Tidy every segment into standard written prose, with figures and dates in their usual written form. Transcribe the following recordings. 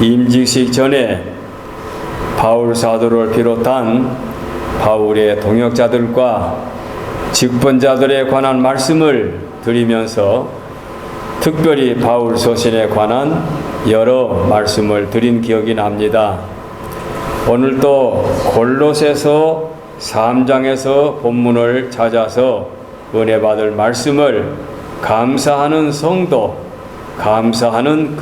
임직식 전에 바울 사도를 비롯한 바울의 동역자들과 직분자들에 관한 말씀을 드리면서 특별히 바울 서신에 관한 여러 말씀을 드린 기억이 납니다. 오늘도 골로새서 3장에서 본문을 찾아서 은혜 받을 말씀을 감사하는 성도, 감사하는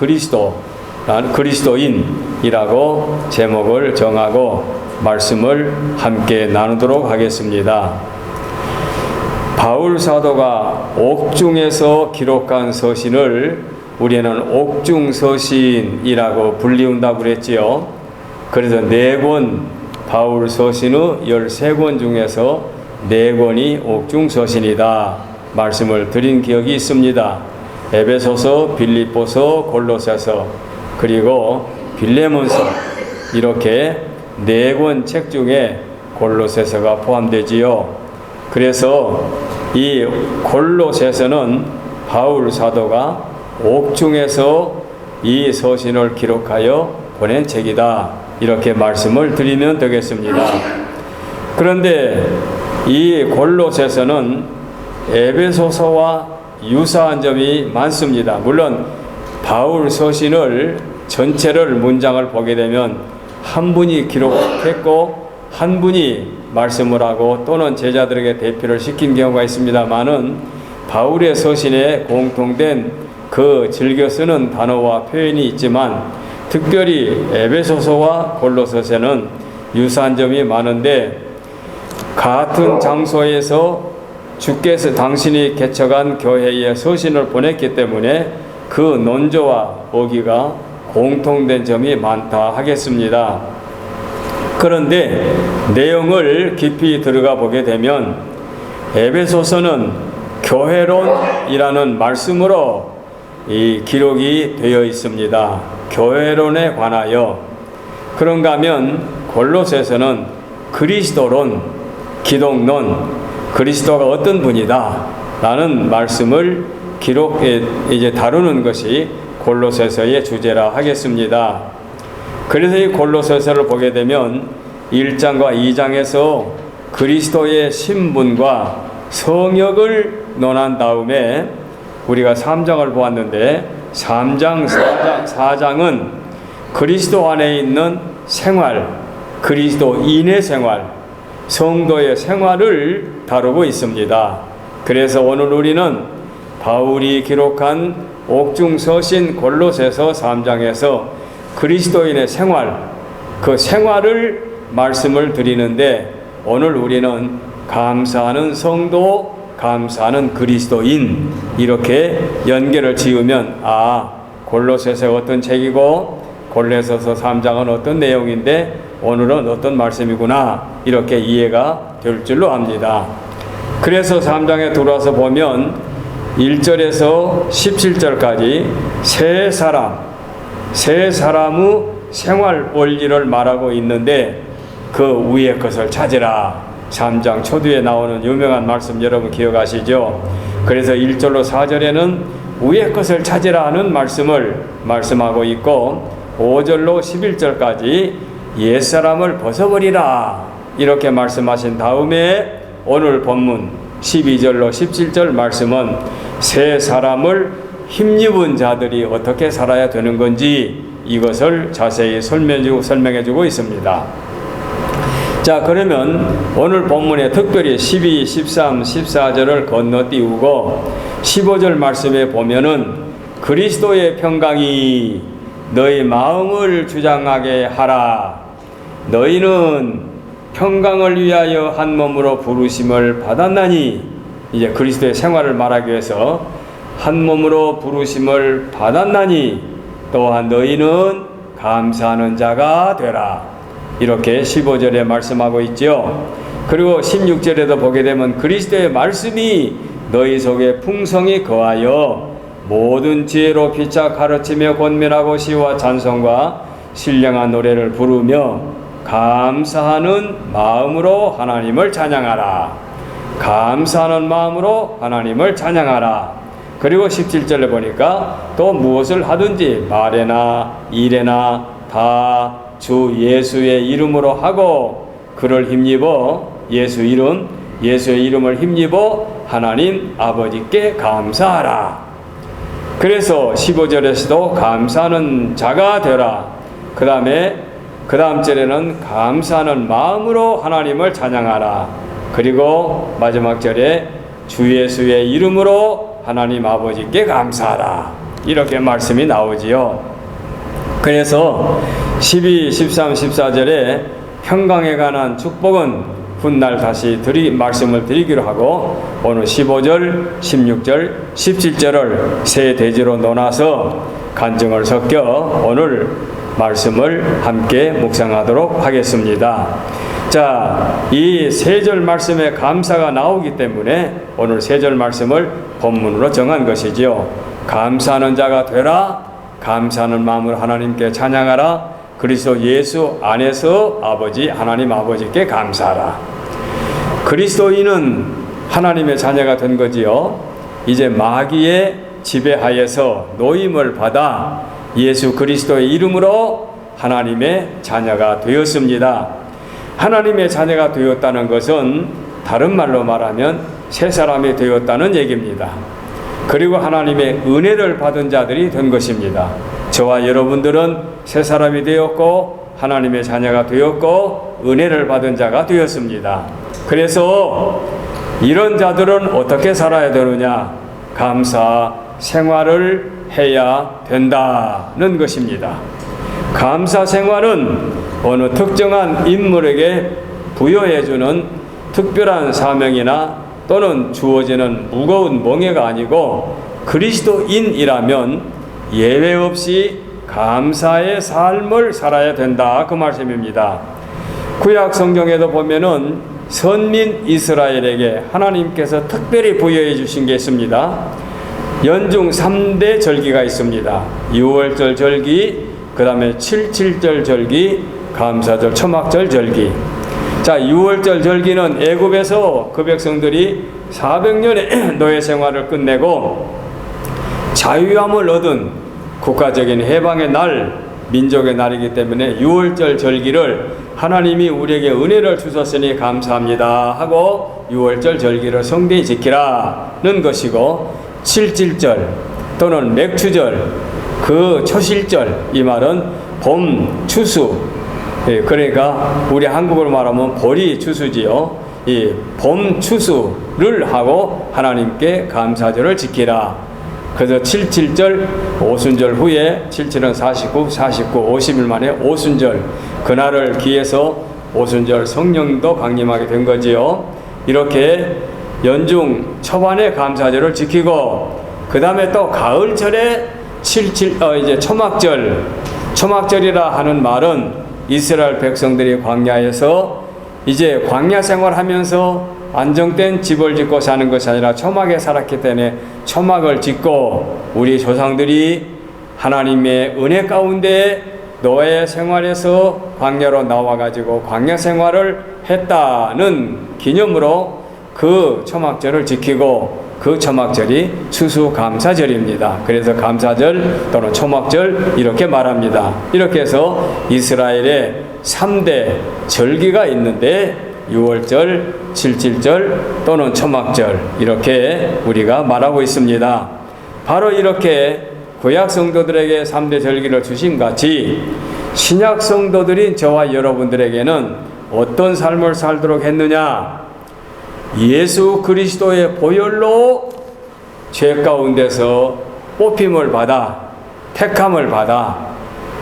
그리스도인이라고 제목을 정하고 말씀을 함께 나누도록 하겠습니다. 바울 사도가 옥중에서 기록한 서신을 우리는 옥중서신이라고 불리운다고 그랬지요. 그래서 4권, 바울 서신의 13권 중에서 4권이 옥중서신이다 말씀을 드린 기억이 있습니다. 에베소서, 빌립보서, 골로새서, 그리고 빌레몬서, 이렇게 4권 책 중에 골로새서가 포함되지요. 그래서 이 골로새서는 바울 사도가 옥중에서 이 서신을 기록하여 보낸 책이다, 이렇게 말씀을 드리면 되겠습니다. 그런데 이 골로새서는 에베소서와 유사한 점이 많습니다. 물론 바울 서신을 전체를 문장을 보게 되면 한 분이 기록했고 한 분이 말씀을 하고 또는 제자들에게 대표를 시킨 경우가 있습니다만은 바울의 서신에 공통된 그 즐겨 쓰는 단어와 표현이 있지만 특별히 에베소서와 골로새서는 유사한 점이 많은데, 같은 장소에서 주께서 당신이 개척한 교회에 서신을 보냈기 때문에 그 논조와 어기가 공통된 점이 많다 하겠습니다. 그런데 내용을 깊이 들어가 보게 되면 에베소서는 교회론이라는 말씀으로 이 기록이 되어 있습니다. 교회론에 관하여. 그런가 하면 골로새서는 그리스도론, 기독론, 그리스도가 어떤 분이다 라는 말씀을 이제 다루는 것이 골로새서의 주제라 하겠습니다. 그래서 이 골로새서를 보게 되면 1장과 2장에서 그리스도의 신분과 성역을 논한 다음에 우리가 3장을 보았는데 3장, 4장은 그리스도 안에 있는 생활, 그리스도인의 생활, 성도의 생활을 다루고 있습니다. 그래서 오늘 우리는 바울이 기록한 옥중서신 골로새서 3장에서 그리스도인의 생활, 그 생활을 말씀을 드리는데, 오늘 우리는 감사하는 성도, 감사하는 그리스도인, 이렇게 연결을 지으면 골로새서가 어떤 책이고 골로새서 3장은 어떤 내용인데 오늘은 어떤 말씀이구나, 이렇게 이해가 될 줄로 압니다. 그래서 3장에 들어와서 보면 1절에서 17절까지 세 사람의 생활 원리를 말하고 있는데, 그 위의 것을 찾으라, 3장 초두에 나오는 유명한 말씀 여러분 기억하시죠? 그래서 1절로 4절에는 위의 것을 찾으라 하는 말씀을 말씀하고 있고, 5절로 11절까지 옛사람을 벗어버리라, 이렇게 말씀하신 다음에 오늘 본문 12절로 17절 말씀은 새 사람을 힘입은 자들이 어떻게 살아야 되는 건지 이것을 자세히 설명해주고 있습니다. 자, 그러면 오늘 본문에 특별히 12, 13, 14절을 건너뛰고 15절 말씀에 보면은 그리스도의 평강이 너희 마음을 주장하게 하라. 너희는 평강을 위하여 한 몸으로 부르심을 받았나니, 이제 그리스도의 생활을 말하기 위해서 한 몸으로 부르심을 받았나니 또한 너희는 감사하는 자가 되라, 이렇게 15절에 말씀하고 있죠. 그리고 16절에도 보게 되면 그리스도의 말씀이 너희 속에 풍성히 거하여 모든 지혜로 피차 가르치며 권면하고 시와 찬송과 신령한 노래를 부르며 감사하는 마음으로 하나님을 찬양하라. 감사하는 마음으로 하나님을 찬양하라. 그리고 17절에 보니까 또 무엇을 하든지 말에나 일에나 다 주 예수의 이름으로 하고 그를 힘입어 예수의 이름을 힘입어 하나님 아버지께 감사하라. 그래서 15절에서도 감사하는 자가 되라. 그 다음 절에는 감사하는 마음으로 하나님을 찬양하라. 그리고 마지막 절에 주 예수의 이름으로 하나님 아버지께 감사하라. 이렇게 말씀이 나오지요. 그래서 12, 13, 14절에 평강에 관한 축복은 훗날 다시 말씀을 드리기로 하고 오늘 15절, 16절, 17절을 세 대지로 나눠서 간증을 섞여 오늘 말씀을 함께 묵상하도록 하겠습니다. 자, 이 세 절 말씀에 감사가 나오기 때문에 오늘 세 절 말씀을 본문으로 정한 것이지요. 감사하는 자가 되라. 감사하는 마음으로 하나님께 찬양하라. 그리스도 예수 안에서 하나님 아버지께 감사하라. 그리스도인은 하나님의 자녀가 된 거지요. 이제 마귀의 지배하에서 노임을 받아 예수 그리스도의 이름으로 하나님의 자녀가 되었습니다. 하나님의 자녀가 되었다는 것은 다른 말로 말하면 새 사람이 되었다는 얘기입니다. 그리고 하나님의 은혜를 받은 자들이 된 것입니다. 저와 여러분들은 새 사람이 되었고 하나님의 자녀가 되었고 은혜를 받은 자가 되었습니다. 그래서 이런 자들은 어떻게 살아야 되느냐? 감사 생활을 해야 된다는 것입니다. 감사 생활은 어느 특정한 인물에게 부여해주는 특별한 사명이나 또는 주어지는 무거운 멍해가 아니고 그리스도인이라면 예외 없이 감사의 삶을 살아야 된다, 그 말씀입니다. 구약 성경에도 보면은 선민 이스라엘에게 하나님께서 특별히 부여해 주신 게 있습니다. 연중 3대 절기가 있습니다. 6월절 절기, 그 다음에 77절 절기, 감사절, 초막절 절기. 자, 6월절 절기는 애굽에서 그 백성들이 400년의 노예 생활을 끝내고 자유함을 얻은 국가적인 해방의 날, 민족의 날이기 때문에 6월절 절기를 하나님이 우리에게 은혜를 주셨으니 감사합니다 하고 6월절 절기를 성대히 지키라는 것이고, 77절 또는 맥추절, 그 초실절, 이 말은 봄, 추수, 그러니까 우리 한국어로 말하면 보리 추수지요. 이 봄 추수를 하고 하나님께 감사절을 지키라. 그래서 77절 오순절 후에 77은 49, 50일 만에 오순절, 그날을 기해서 오순절 성령도 강림하게 된 거지요. 이렇게 연중 초반에 감사절을 지키고, 그 다음에 또 가을절에 이제 초막절이라 하는 말은 이스라엘 백성들이 광야에서 이제 광야 생활하면서 안정된 집을 짓고 사는 것이 아니라 초막에 살았기 때문에 초막을 짓고 우리 조상들이 하나님의 은혜 가운데 노예 생활에서 광야로 나와가지고 광야 생활을 했다는 기념으로 그 초막절을 지키고, 그 초막절이 추수감사절입니다. 그래서 감사절 또는 초막절 이렇게 말합니다. 이렇게 해서 이스라엘의 3대 절기가 있는데 6월절, 77절 또는 초막절, 이렇게 우리가 말하고 있습니다. 바로 이렇게 구약 성도들에게 3대 절기를 주신 같이 신약 성도들인 저와 여러분들에게는 어떤 삶을 살도록 했느냐? 예수 그리스도의 보혈로 죄 가운데서 뽑힘을 받아, 택함을 받아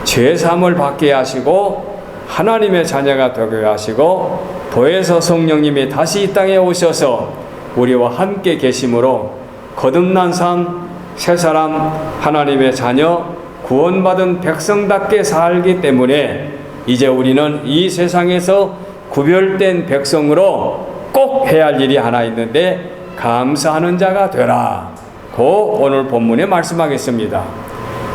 죄사함을 받게 하시고 하나님의 자녀가 되게 하시고, 보혜사 성령님이 다시 이 땅에 오셔서 우리와 함께 계심으로 거듭난 삶, 새 사람, 하나님의 자녀, 구원받은 백성답게 살기 때문에 이제 우리는 이 세상에서 구별된 백성으로 꼭 해야 할 일이 하나 있는데, 감사하는 자가 되라 고 오늘 본문에 말씀하겠습니다.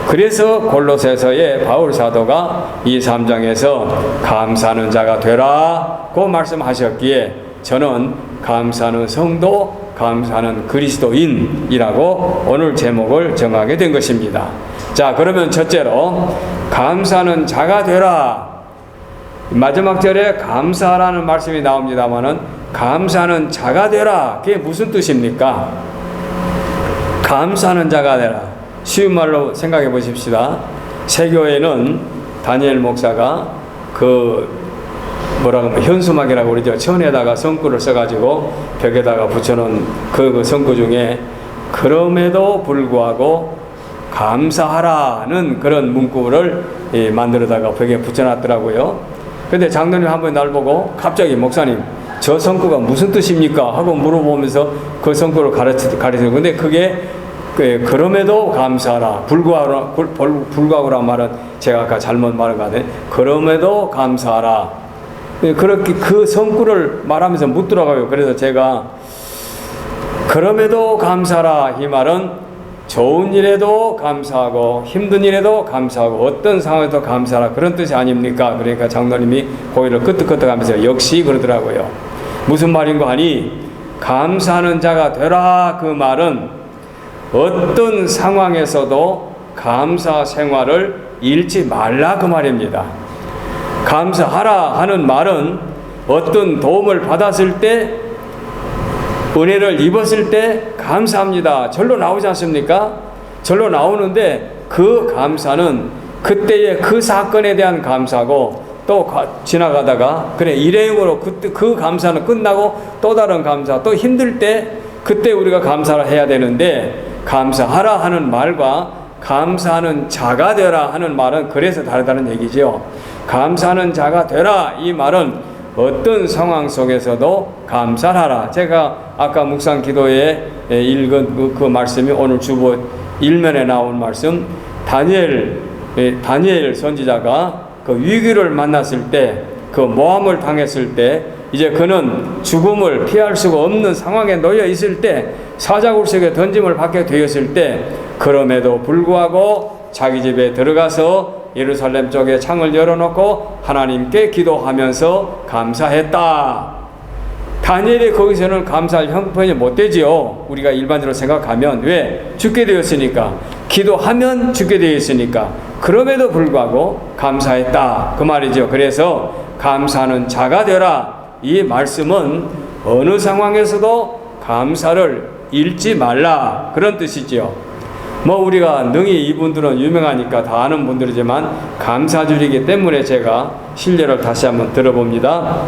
그래서 골로새서의 바울 사도가 이 3장에서 감사하는 자가 되라 고 말씀하셨기에 저는 감사하는 성도, 감사하는 그리스도인이라고 오늘 제목을 정하게 된 것입니다. 자, 그러면 첫째로 감사하는 자가 되라. 마지막 절에 감사하라는 말씀이 나옵니다만은 감사하는 자가 되라. 그게 무슨 뜻입니까? 감사하는 자가 되라. 쉬운 말로 생각해 보십시다. 세교회는 다니엘 목사가 현수막이라고 그러죠. 천에다가 성구를 써가지고 벽에다가 붙여놓은 그 성구 중에 그럼에도 불구하고 감사하라는 그런 문구를 만들어다가 벽에 붙여놨더라고요. 근데 장로님 한 번 날 보고 갑자기 목사님 저 성구가 무슨 뜻입니까? 하고 물어보면서 그 성구를 가르치는 건데 그게 그럼에도 감사하라. 불구하고란 말은 제가 아까 잘못 말한 거 같아요. 그럼에도 감사하라. 그렇게 그 성구를 말하면서 묻더라고요. 그래서 제가 그럼에도 감사하라 이 말은 좋은 일에도 감사하고 힘든 일에도 감사하고 어떤 상황에도 감사하라 그런 뜻이 아닙니까? 그러니까 장로님이 고개를 끄덕끄덕하면서 역시 그러더라고요. 무슨 말인가 하니 감사하는 자가 되라 그 말은 어떤 상황에서도 감사 생활을 잃지 말라 그 말입니다. 감사하라 하는 말은 어떤 도움을 받았을 때 은혜를 입었을 때 감사합니다. 절로 나오지 않습니까? 절로 나오는데 그 감사는 그때의 그 사건에 대한 감사고 또 지나가다가 그래 일회용으로 그 감사는 끝나고 또 다른 감사 또 힘들 때 그때 우리가 감사를 해야 되는데 감사하라 하는 말과 감사하는 자가 되라 하는 말은 그래서 다르다는 얘기죠. 감사하는 자가 되라 이 말은 어떤 상황 속에서도 감사하라. 제가 아까 묵상 기도에 읽은 그 말씀이 오늘 주보 1면에 나온 말씀 다니엘 선지자가 그 위기를 만났을 때 그 모함을 당했을 때 이제 그는 죽음을 피할 수가 없는 상황에 놓여 있을 때 사자굴 속에 던짐을 받게 되었을 때 그럼에도 불구하고 자기 집에 들어가서 예루살렘 쪽에 창을 열어놓고 하나님께 기도하면서 감사했다. 다니엘이 거기서는 감사할 형편이 못 되지요. 우리가 일반적으로 생각하면 왜? 죽게 되었으니까. 기도하면 죽게 되었으니까. 그럼에도 불구하고 감사했다. 그 말이죠. 그래서 감사하는 자가 되라. 이 말씀은 어느 상황에서도 감사를 잃지 말라. 그런 뜻이지요. 우리가 능히 이분들은 유명하니까 다 아는 분들이지만 감사주의이기 때문에 제가 실례를 다시 한번 들어봅니다.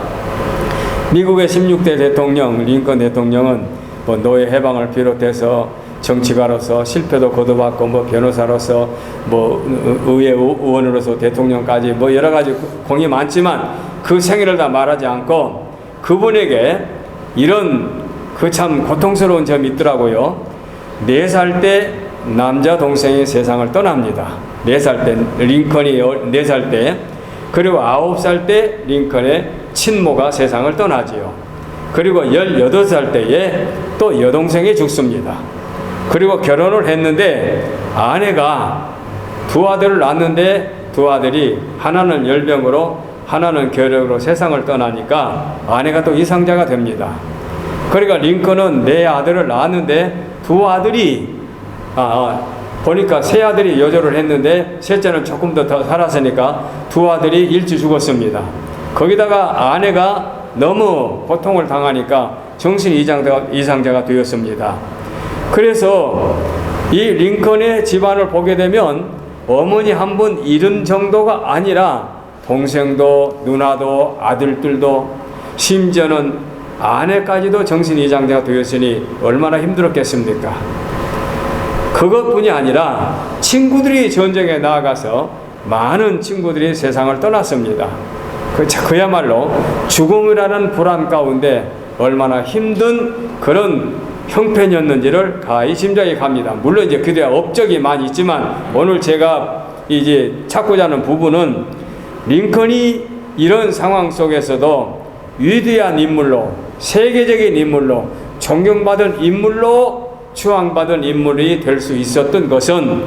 미국의 16대 대통령 링컨 대통령은 노예 해방을 비롯해서 정치가로서 실패도 거듭받고 변호사로서 의회 의원으로서 대통령까지 여러 가지 공이 많지만 그 생애를 다 말하지 않고 그분에게 이런 그 참 고통스러운 점이 있더라고요. 4살 때 남자 동생이 세상을 떠납니다. 4살 때 링컨이 4살 때 그리고 9살 때 링컨의 친모가 세상을 떠나지요. 그리고 18살 때에 또 여동생이 죽습니다. 그리고 결혼을 했는데 아내가 두 아들을 낳았는데 두 아들이 하나는 열병으로 하나는 결핵으로 세상을 떠나니까 아내가 또 이상자가 됩니다. 그러니까 링컨은 4아들을 낳았는데 두 아들이 보니까 세 아들이 여조를 했는데 셋째는 조금 더 살았으니까 두 아들이 일찍 죽었습니다. 거기다가 아내가 너무 고통을 당하니까 정신 이상자가 되었습니다. 그래서 이 링컨의 집안을 보게 되면 어머니 한 분 잃은 정도가 아니라 동생도 누나도 아들들도 심지어는 아내까지도 정신 이상자가 되었으니 얼마나 힘들었겠습니까? 그것뿐이 아니라 친구들이 전쟁에 나아가서 많은 친구들이 세상을 떠났습니다. 그야말로 죽음이라는 불안 가운데 얼마나 힘든 그런 형편이었는지를 가히 짐작이 갑니다. 물론 이제 그들의 업적이 많이 있지만 오늘 제가 이제 찾고자 하는 부분은 링컨이 이런 상황 속에서도 위대한 인물로 세계적인 인물로 존경받은 인물로 추앙받은 인물이 될 수 있었던 것은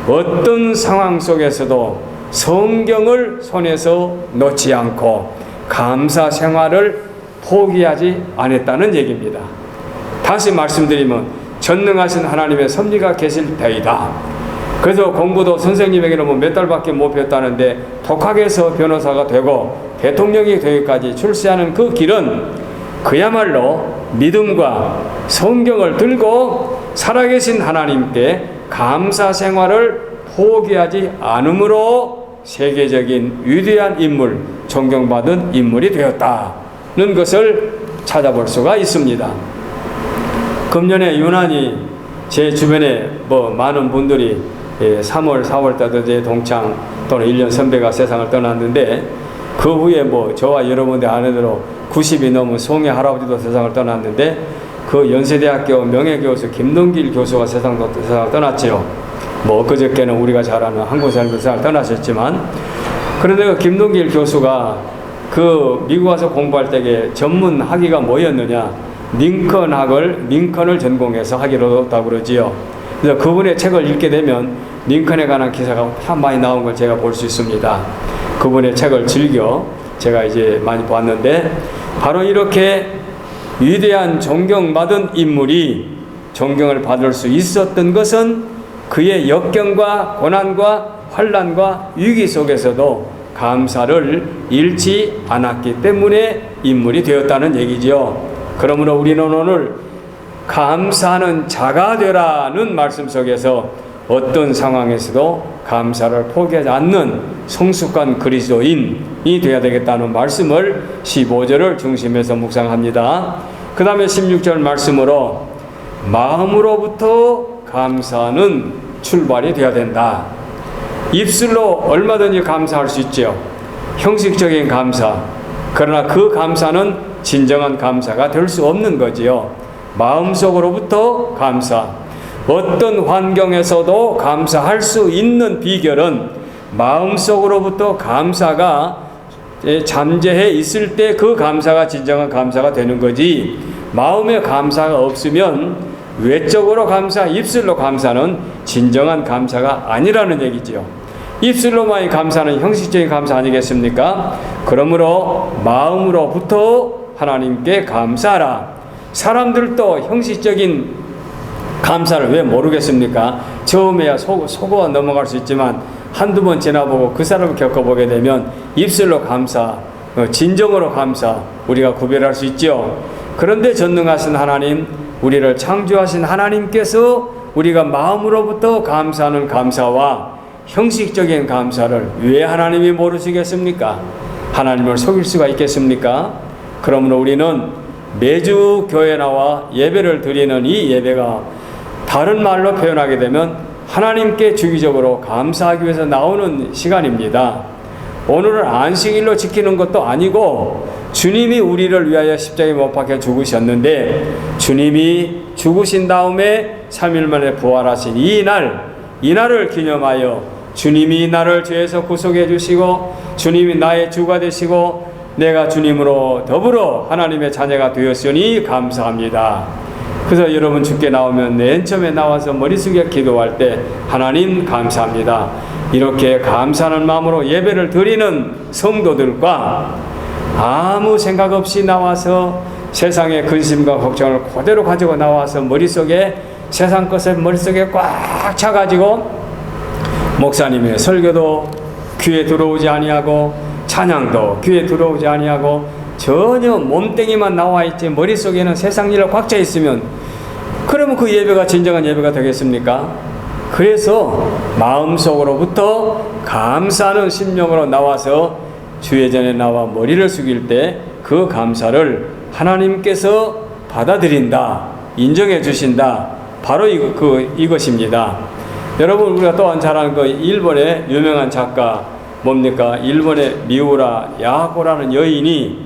어떤 상황 속에서도 성경을 손에서 놓지 않고 감사 생활을 포기하지 않았다는 얘기입니다. 다시 말씀드리면 전능하신 하나님의 섭리가 계실 때이다. 그래서 공부도 선생님에게는 뭐 몇 달밖에 못 배웠다는데 독학해서 변호사가 되고 대통령이 되기까지 출세하는 그 길은 그야말로 믿음과 성경을 들고 살아계신 하나님께 감사 생활을 포기하지 않음으로 세계적인 위대한 인물, 존경받은 인물이 되었다는 것을 찾아볼 수가 있습니다. 금년에 유난히 제 주변에 많은 분들이 3월, 4월 달에 동창 또는 1년 선배가 세상을 떠났는데 그 후에 저와 여러분들 아는 대로 90이 넘은 송해 할아버지도 세상을 떠났는데 그 연세대학교 명예교수 김동길 교수가 세상을 떠났지요. 그저께는 우리가 잘 아는 한국 사람도 세상을 떠나셨지만 그런데 그 김동길 교수가 그 미국 와서 공부할 때에 전문 학위가 뭐였느냐? 링컨을 전공해서 학위를 얻었다고 그러지요. 그래서 그분의 책을 읽게 되면 링컨에 관한 기사가 참 많이 나온 걸 제가 볼 수 있습니다. 그분의 책을 즐겨 제가 이제 많이 봤는데 바로 이렇게 위대한 존경받은 인물이 존경을 받을 수 있었던 것은 그의 역경과 고난과 환난과 위기 속에서도 감사를 잃지 않았기 때문에 인물이 되었다는 얘기지요. 그러므로 우리는 오늘 감사하는 자가 되라는 말씀 속에서 어떤 상황에서도 감사를 포기하지 않는 성숙한 그리스도인이 되어야 되겠다는 말씀을 15절을 중심해서 묵상합니다. 그 다음에 16절 말씀으로 마음으로부터 감사는 출발이 되어야 된다. 입술로 얼마든지 감사할 수 있죠. 형식적인 감사. 그러나 그 감사는 진정한 감사가 될 수 없는 거지요. 마음속으로부터 감사. 어떤 환경에서도 감사할 수 있는 비결은 마음속으로부터 감사가 잠재해 있을 때 그 감사가 진정한 감사가 되는 거지, 마음에 감사가 없으면 외적으로 감사, 입술로 감사는 진정한 감사가 아니라는 얘기지요. 입술로만이 감사는 형식적인 감사 아니겠습니까? 그러므로 마음으로부터 하나님께 감사하라. 사람들도 형식적인 감사를 왜 모르겠습니까? 처음에야 속어 넘어갈 수 있지만 한두 번 지나보고 그 사람을 겪어보게 되면 입술로 감사, 진정으로 감사 우리가 구별할 수 있죠. 그런데 전능하신 하나님, 우리를 창조하신 하나님께서 우리가 마음으로부터 감사하는 감사와 형식적인 감사를 왜 하나님이 모르시겠습니까? 하나님을 속일 수가 있겠습니까? 그러므로 우리는 매주 교회 나와 예배를 드리는 이 예배가 다른 말로 표현하게 되면 하나님께 주기적으로 감사하기 위해서 나오는 시간입니다. 오늘은 안식일로 지키는 것도 아니고 주님이 우리를 위하여 십자가에 못 박혀 죽으셨는데 주님이 죽으신 다음에 3일 만에 부활하신 이 날을 기념하여 주님이 나를 죄에서 구속해 주시고 주님이 나의 주가 되시고 내가 주님으로 더불어 하나님의 자녀가 되었으니 감사합니다. 그래서 여러분 주께 나오면 맨 처음에 나와서 머리 숙여 기도할 때 하나님 감사합니다. 이렇게 감사하는 마음으로 예배를 드리는 성도들과 아무 생각 없이 나와서 세상의 근심과 걱정을 그대로 가지고 나와서 머릿속에 세상 것을 머릿속에 꽉 차가지고 목사님의 설교도 귀에 들어오지 아니하고 찬양도 귀에 들어오지 아니하고 전혀 몸뚱이만 나와 있지 머릿속에는 세상 일로 꽉 차 있으면 그러면 그 예배가 진정한 예배가 되겠습니까? 그래서 마음속으로부터 감사하는 심령으로 나와서 주회전에 나와 머리를 숙일 때 그 감사를 하나님께서 받아들인다, 인정해 주신다. 바로 이것입니다. 여러분, 우리가 또한 잘 아는 그 일본의 유명한 작가 뭡니까? 일본의 미우라 야하코라는 여인이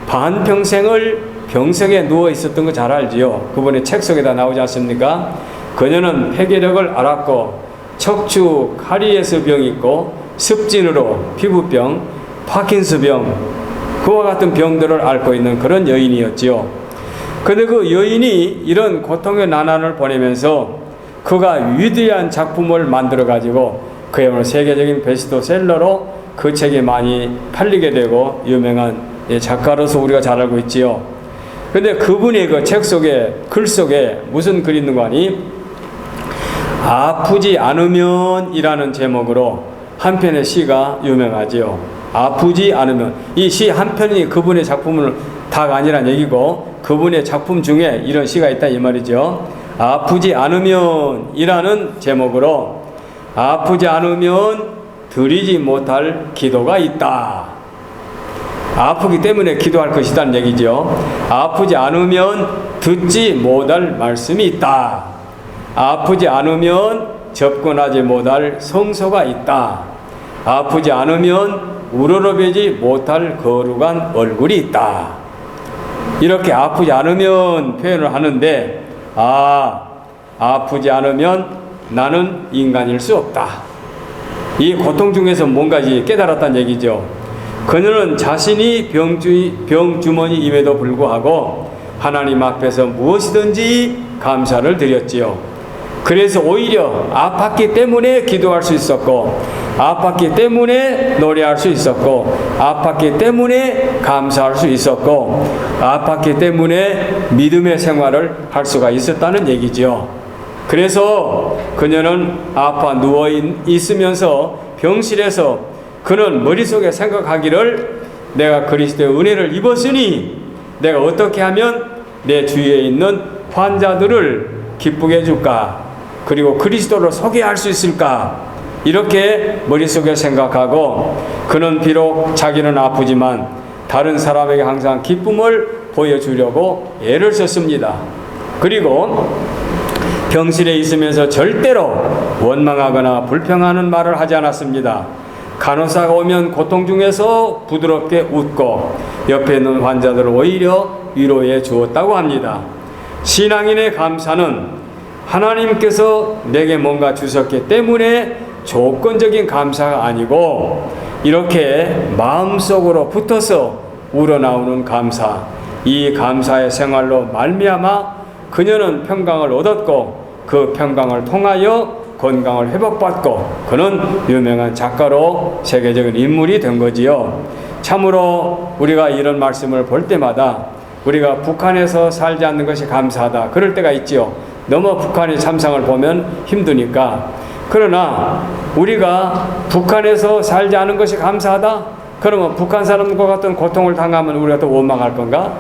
반평생을 병석에 누워 있었던 거 잘 알지요? 그분의 책 속에다 나오지 않습니까? 그녀는 폐결핵을 앓았고 척추 카리에스 병이 있고 습진으로 피부병, 파킨스병 그와 같은 병들을 앓고 있는 그런 여인이었지요. 그런데 그 여인이 이런 고통의 난환을 보내면서 그가 위대한 작품을 만들어 가지고 그야말로 세계적인 베스트셀러로 그 책이 많이 팔리게 되고 유명한 작가로서 우리가 잘 알고 있지요. 근데 그분의 그 책 속에, 글 속에 무슨 글이 있는 거 아니? 아프지 않으면 이라는 제목으로 한 편의 시가 유명하지요. 아프지 않으면. 이 시 한 편이 그분의 작품은 다가 아니란 얘기고, 그분의 작품 중에 이런 시가 있다 이 말이죠. 아프지 않으면 이라는 제목으로 아프지 않으면 드리지 못할 기도가 있다. 아프기 때문에 기도할 것이라는 얘기죠. 아프지 않으면 듣지 못할 말씀이 있다. 아프지 않으면 접근하지 못할 성소가 있다. 아프지 않으면 우러러보지 못할 거룩한 얼굴이 있다. 이렇게 아프지 않으면 표현을 하는데, 아프지 않으면 나는 인간일 수 없다. 이 고통 중에서 뭔가지 깨달았다는 얘기죠. 그녀는 자신이 병주머니임에도 불구하고 하나님 앞에서 무엇이든지 감사를 드렸지요. 그래서 오히려 아팠기 때문에 기도할 수 있었고, 아팠기 때문에 노래할 수 있었고, 아팠기 때문에 감사할 수 있었고, 아팠기 때문에 믿음의 생활을 할 수가 있었다는 얘기죠. 그래서 그녀는 아파 누워 있으면서 병실에서 그는 머릿속에 생각하기를, 내가 그리스도의 은혜를 입었으니 내가 어떻게 하면 내 주위에 있는 환자들을 기쁘게 해줄까, 그리고 그리스도를 소개할 수 있을까, 이렇게 머릿속에 생각하고, 그는 비록 자기는 아프지만 다른 사람에게 항상 기쁨을 보여주려고 애를 썼습니다. 그리고 병실에 있으면서 절대로 원망하거나 불평하는 말을 하지 않았습니다. 간호사가 오면 고통 중에서 부드럽게 웃고 옆에 있는 환자들을 오히려 위로해 주었다고 합니다. 신앙인의 감사는 하나님께서 내게 뭔가 주셨기 때문에 조건적인 감사가 아니고, 이렇게 마음속으로 붙어서 우러나오는 감사, 이 감사의 생활로 말미암아 그녀는 평강을 얻었고, 그 평강을 통하여 건강을 회복받고, 그는 유명한 작가로 세계적인 인물이 된 거지요. 참으로 우리가 이런 말씀을 볼 때마다 우리가 북한에서 살지 않는 것이 감사하다, 그럴 때가 있지요. 너무 북한의 참상을 보면 힘드니까. 그러나 우리가 북한에서 살지 않은 것이 감사하다? 그러면 북한 사람과 같은 고통을 당하면 우리가 또 원망할 건가?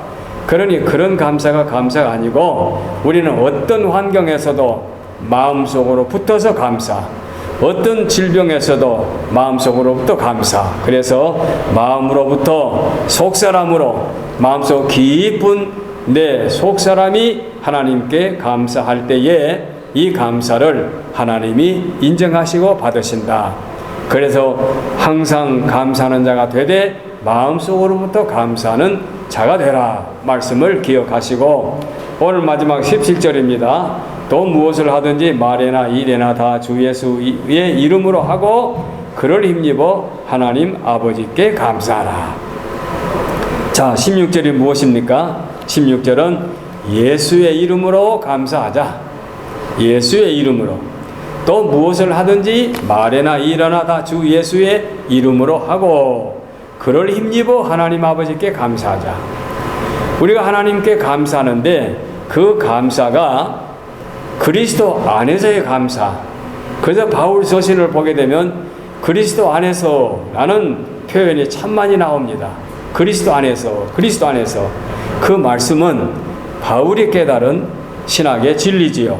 그러니 그런 감사가 감사가 아니고, 우리는 어떤 환경에서도 마음속으로 붙어서 감사, 어떤 질병에서도 마음속으로부터 감사. 그래서 마음으로부터 속사람으로, 마음속 깊은 내 속사람이 하나님께 감사할 때에 이 감사를 하나님이 인정하시고 받으신다. 그래서 항상 감사하는 자가 되되 마음속으로부터 감사하는 자가 되라 말씀을 기억하시고, 오늘 마지막 17절입니다. 또 무엇을 하든지 말에나 일에나 다 주 예수의 이름으로 하고 그를 힘입어 하나님 아버지께 감사하라. 자, 16절이 무엇입니까? 16절은 예수의 이름으로 감사하자. 예수의 이름으로. 또 무엇을 하든지 말에나 일에나 다 주 예수의 이름으로 하고 그를 힘입어 하나님 아버지께 감사하자. 우리가 하나님께 감사하는데 그 감사가 그리스도 안에서의 감사. 그래서 바울 서신을 보게 되면 그리스도 안에서라는 표현이 참 많이 나옵니다. 그리스도 안에서, 그리스도 안에서. 그 말씀은 바울이 깨달은 신학의 진리지요.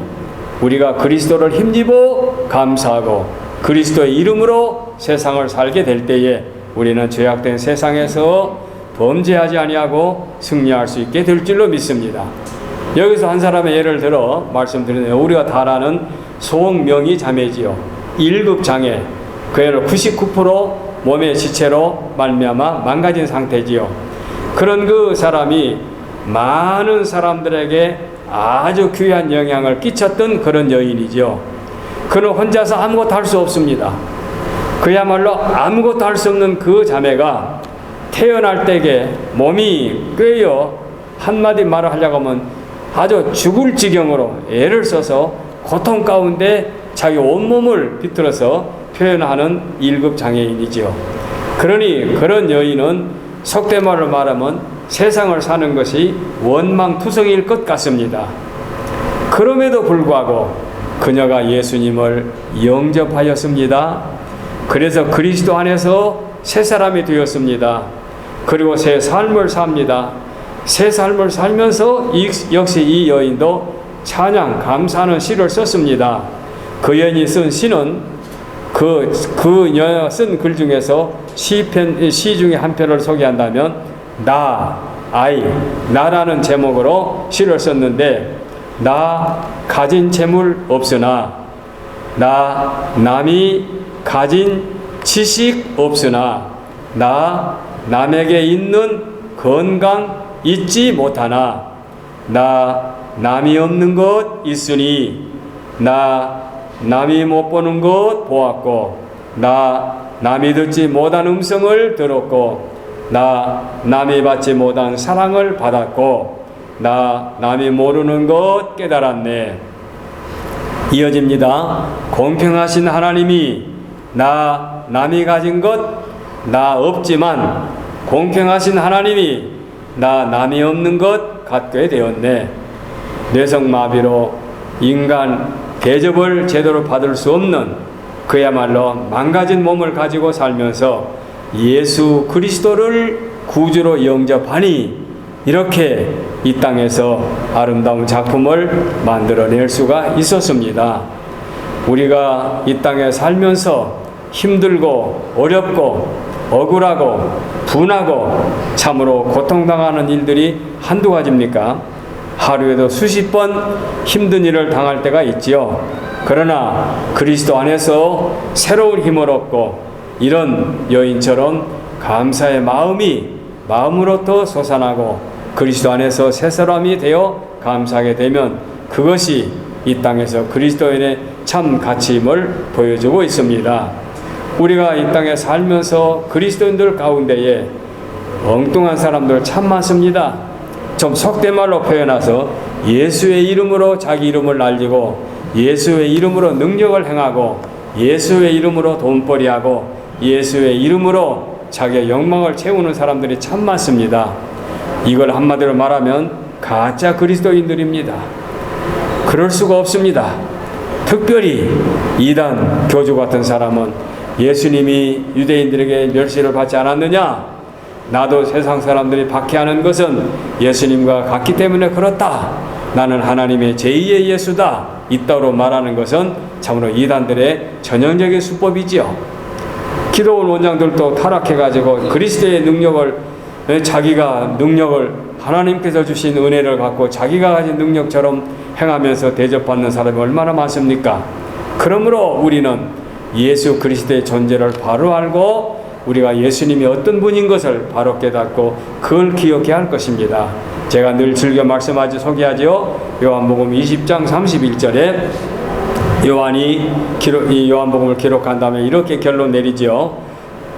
우리가 그리스도를 힘입어 감사하고 그리스도의 이름으로 세상을 살게 될 때에 우리는 죄악된 세상에서 범죄하지 아니하고 승리할 수 있게 될 줄로 믿습니다. 여기서 한 사람의 예를 들어 말씀드리는데, 우리가 다 아는 송명희 자매지요. 1급 장애, 그애는 99% 몸의 지체로 말미암아 망가진 상태지요. 그런 그 사람이 많은 사람들에게 아주 귀한 영향을 끼쳤던 그런 여인이죠. 그는 혼자서 아무것도 할 수 없습니다. 그야말로 아무것도 할 수 없는 그 자매가 태어날 때에 몸이 꿰어 한마디 말을 하려고 하면 아주 죽을 지경으로 애를 써서 고통 가운데 자기 온몸을 비틀어서 표현하는 1급 장애인이지요. 그러니 그런 여인은 속된 말로 말하면 세상을 사는 것이 원망투성일 것 같습니다. 그럼에도 불구하고 그녀가 예수님을 영접하였습니다. 그래서 그리스도 안에서 새 사람이 되었습니다. 그리고 새 삶을 삽니다. 새 삶을 살면서 역시 이 여인도 찬양, 감사하는 시를 썼습니다. 그 여인이 쓴 시는 그 여인이 쓴 글 중에서 시 중에 한 편을 소개한다면 나라는 제목으로 시를 썼는데, 나 가진 재물 없으나, 나 남이 가진 지식 없으나, 나 남에게 있는 건강 잊지 못하나, 나 남이 없는 것 있으니, 나 남이 못 보는 것 보았고, 나 남이 듣지 못한 음성을 들었고, 나 남이 받지 못한 사랑을 받았고, 나 남이 모르는 것 깨달았네. 이어집니다. 공평하신 하나님이 남이 가진 것 나 없지만 공평하신 하나님이 남이 없는 것 갖게 되었네. 뇌성마비로 인간 대접을 제대로 받을 수 없는 그야말로 망가진 몸을 가지고 살면서 예수 그리스도를 구주로 영접하니 이렇게 이 땅에서 아름다운 작품을 만들어낼 수가 있었습니다. 우리가 이 땅에 살면서 힘들고 어렵고 억울하고 분하고 참으로 고통당하는 일들이 한두 가지입니까? 하루에도 수십 번 힘든 일을 당할 때가 있지요. 그러나 그리스도 안에서 새로운 힘을 얻고 이런 여인처럼 감사의 마음으로부터 솟아나고 그리스도 안에서 새 사람이 되어 감사하게 되면 그것이 이 땅에서 그리스도인의 참 가치임을 보여주고 있습니다. 우리가 이 땅에 살면서 그리스도인들 가운데에 엉뚱한 사람들 참 많습니다. 좀 속된 말로 표현해서 예수의 이름으로 자기 이름을 날리고 예수의 이름으로 능력을 행하고 예수의 이름으로 돈벌이하고 예수의 이름으로 자기의 욕망을 채우는 사람들이 참 많습니다. 이걸 한마디로 말하면 가짜 그리스도인들입니다. 그럴 수가 없습니다. 특별히 이단 교주 같은 사람은 예수님이 유대인들에게 멸시를 받지 않았느냐? 나도 세상 사람들이 박해하는 것은 예수님과 같기 때문에 그렇다. 나는 하나님의 제2의 예수다. 이따로 말하는 것은 참으로 이단들의 전형적인 수법이지요. 기도원 원장들도 타락해가지고 그리스도의 자기가 능력을 하나님께서 주신 은혜를 갖고 자기가 가진 능력처럼 행하면서 대접받는 사람이 얼마나 많습니까? 그러므로 우리는 예수 그리스도의 존재를 바로 알고 우리가 예수님이 어떤 분인 것을 바로 깨닫고 그걸 기억해야 할 것입니다. 제가 늘 즐겨 소개하지요. 요한복음 20장 31절에 요한이 이 요한복음을 기록한 다음에 이렇게 결론 내리지요.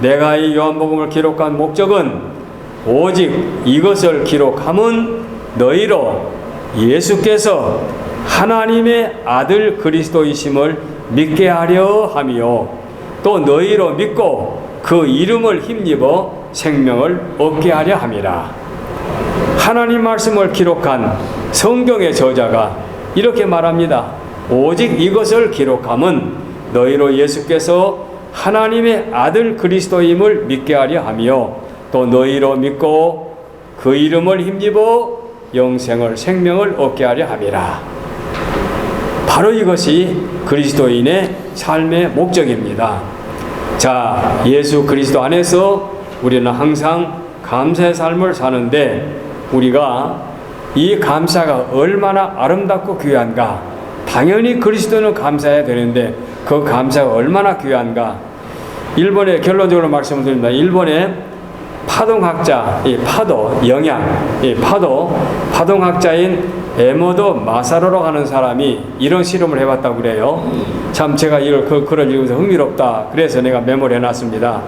내가 이 요한복음을 기록한 목적은 오직 이것을 기록함은 너희로 예수께서 하나님의 아들 그리스도이심을 믿게 하려 함이요 또 너희로 믿고 그 이름을 힘입어 생명을 얻게 하려 함이라. 하나님 말씀을 기록한 성경의 저자가 이렇게 말합니다. 오직 이것을 기록함은 너희로 예수께서 하나님의 아들 그리스도임을 믿게 하려 하며 또 너희로 믿고 그 이름을 힘입어 생명을 얻게 하려 함이라. 바로 이것이 그리스도인의 삶의 목적입니다. 자, 예수 그리스도 안에서 우리는 항상 감사의 삶을 사는데 우리가 이 감사가 얼마나 아름답고 귀한가. 당연히 그리스도는 감사해야 되는데 그 감사가 얼마나 귀한가. 일본의 결론적으로 말씀을 드립니다. 일본의 파동학자, 파동학자인 에모도 마사로라고 하는 사람이 이런 실험을 해봤다고 그래요. 참 제가 이걸 글을 읽으면서 흥미롭다. 그래서 내가 메모를 해놨습니다.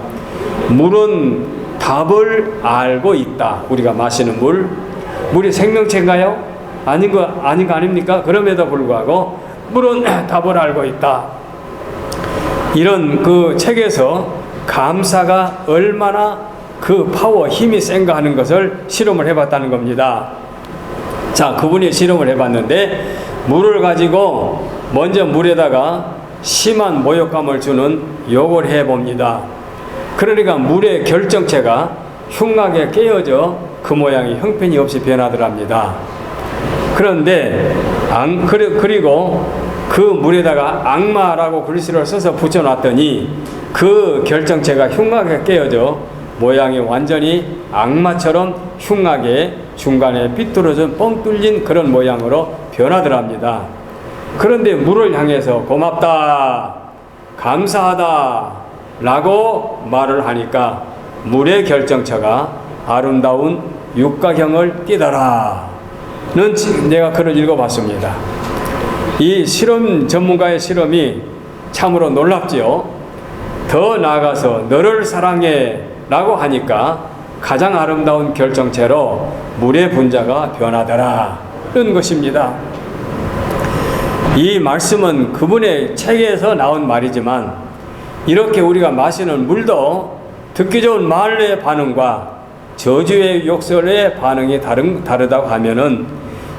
물은 답을 알고 있다. 우리가 마시는 물이 생명체인가요? 아닌 거 아닙니까? 그럼에도 불구하고 물은 답을 알고 있다. 이런 그 책에서 감사가 얼마나 그 파워, 힘이 센가 하는 것을 실험을 해봤다는 겁니다. 자, 그분이 실험을 해봤는데 물을 가지고 먼저 물에다가 심한 모욕감을 주는 욕을 해봅니다. 그러니까 물의 결정체가 흉하게 깨어져 그 모양이 형편이 없이 변하더랍니다. 그런데 그리고 그 물에다가 악마라고 글씨를 써서 붙여놨더니 그 결정체가 흉하게 깨어져 모양이 완전히 악마처럼 흉하게 중간에 삐뚤어진 뻥 뚫린 그런 모양으로 변하더랍니다. 그런데 물을 향해서 고맙다, 감사하다 라고 말을 하니까 물의 결정체가 아름다운 육각형을 띠더라 는 내가 글을 읽어봤습니다. 이 실험 전문가의 실험이 참으로 놀랍지요. 더 나아가서 너를 사랑해 라고 하니까 가장 아름다운 결정체로 물의 분자가 변하더라 는 것입니다. 이 말씀은 그분의 책에서 나온 말이지만 이렇게 우리가 마시는 물도 듣기 좋은 말의 반응과 저주의 욕설의 반응이 다르다고 하면은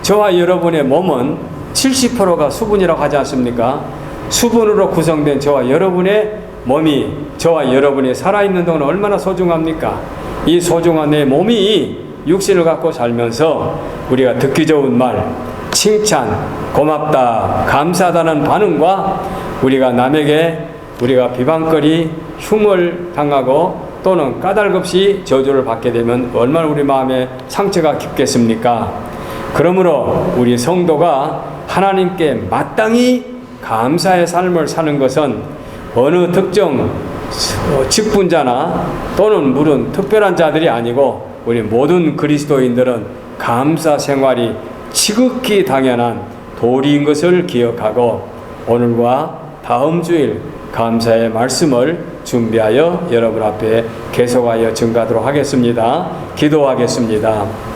저와 여러분의 몸은 70%가 수분이라고 하지 않습니까? 수분으로 구성된 저와 여러분의 몸이 저와 여러분이 살아있는 동안 얼마나 소중합니까? 이 소중한 내 몸이 육신을 갖고 살면서 우리가 듣기 좋은 말, 칭찬, 고맙다, 감사하다는 반응과 우리가 남에게 우리가 비방거리, 흉을 당하고 또는 까닭없이 저주를 받게 되면 얼마나 우리 마음에 상처가 깊겠습니까? 그러므로 우리 성도가 하나님께 마땅히 감사의 삶을 사는 것은 어느 특정 직분자나 또는 물은 특별한 자들이 아니고 우리 모든 그리스도인들은 감사 생활이 지극히 당연한 도리인 것을 기억하고 오늘과 다음 주일 감사의 말씀을 준비하여 여러분 앞에 계속하여 증가하도록 하겠습니다. 기도하겠습니다.